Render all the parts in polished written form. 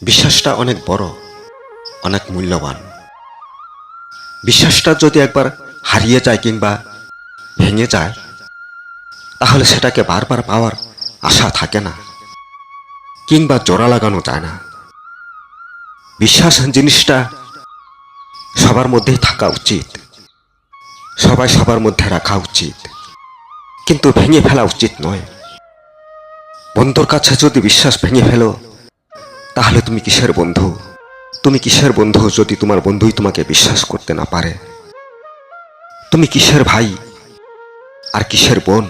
বিশ্বাসটা অনেক বড়, অনেক মূল্যবান। বিশ্বাসটা যদি একবার হারিয়ে যায় কিংবা ভেঙে যায়, তাহলে সেটাকে বারবার পাওয়ার আশা থাকে না, কিংবা জোড়া লাগানো যায় না। বিশ্বাস জিনিসটা সবার মধ্যেই থাকা উচিত, সবাই সবার মধ্যে রাখা উচিত, কিন্তু ভেঙে ফেলা উচিত নয়। বন্ধুর কাছে যদি বিশ্বাস ভেঙে ফেলো, তাহলে তুমি কিসের বন্ধু? তুমি কিসের বন্ধু যদি তোমার বন্ধুই তোমাকে বিশ্বাস করতে না পারে? তুমি কিসের ভাই আর কিসের বোন?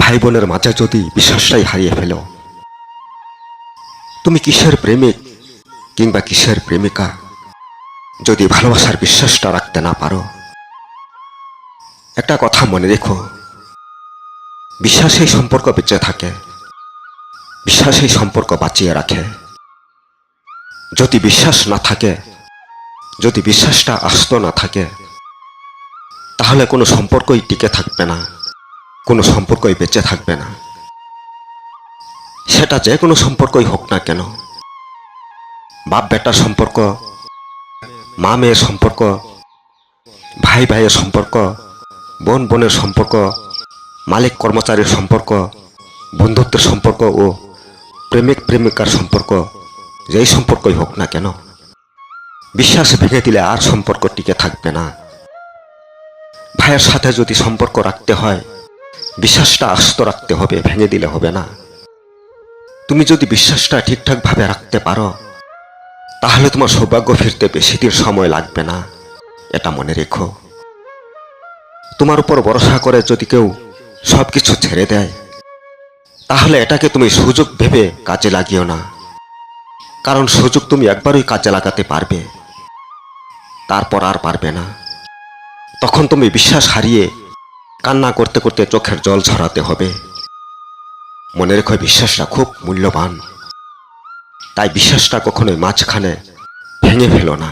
ভাই বোনের মাঝে যদি বিশ্বাসটাই হারিয়ে ফেলো, তুমি কিসের প্রেমিক কিংবা কিসের প্রেমিকা যদি ভালোবাসার বিশ্বাসটা রাখতে না পারো? একটা কথা মনে রেখো, বিশ্বাসেই সম্পর্ক বেঁচে থাকে, বিশ্বাসেই সম্পর্ক বাঁচিয়ে রাখে। যদি বিশ্বাস না থাকে, যদি বিশ্বাসটা আস্ত না থাকে, তাহলে কোনো সম্পর্কই টিকে থাকবে না, কোনো সম্পর্কই বেঁচে থাকবে না। সেটা যে কোনো সম্পর্কই হোক না কেন, বাপ বেটার সম্পর্ক, মা মেয়ের সম্পর্ক, ভাই ভাইয়ের সম্পর্ক, বোন বোনের সম্পর্ক, মালিক কর্মচারীর সম্পর্ক, বন্ধুত্বের সম্পর্ক ও প্রেমিক প্রেমিকার সম্পর্ক, যেই সম্পর্কই হোক না কেন, বিশ্বাস ভেঙে দিলে আর সম্পর্ক টিকে থাকবে না। ভাইয়ের সাথে যদি সম্পর্ক রাখতে হয়, বিশ্বাসটা আস্ত রাখতে হবে, ভেঙে দিলে হবে না। তুমি যদি বিশ্বাসটা ঠিকঠাকভাবে রাখতে পারো, তাহলে তোমার সৌভাগ্য ফিরতে বেশি দিন সময় লাগবে না, এটা মনে রেখো। তোমার উপর ভরসা করে যদি কেউ সবকিছু ছেড়ে দেয়, তাহলে এটাকে তুমি সুযোগ ভেবে কাজে লাগিও না, কারণ সুযোগ তুমি একবারই কাজে লাগাতে পারবে, তারপর আর পারবে না। তখন তুমি বিশ্বাস হারিয়ে কান্না করতে করতে চোখের জল ঝরাতে হবে। মনে রেখো, বিশ্বাসটা খুব মূল্যবান, তাই বিশ্বাসটা কখনোই মাঝখানে ভেঙে ফেলো না।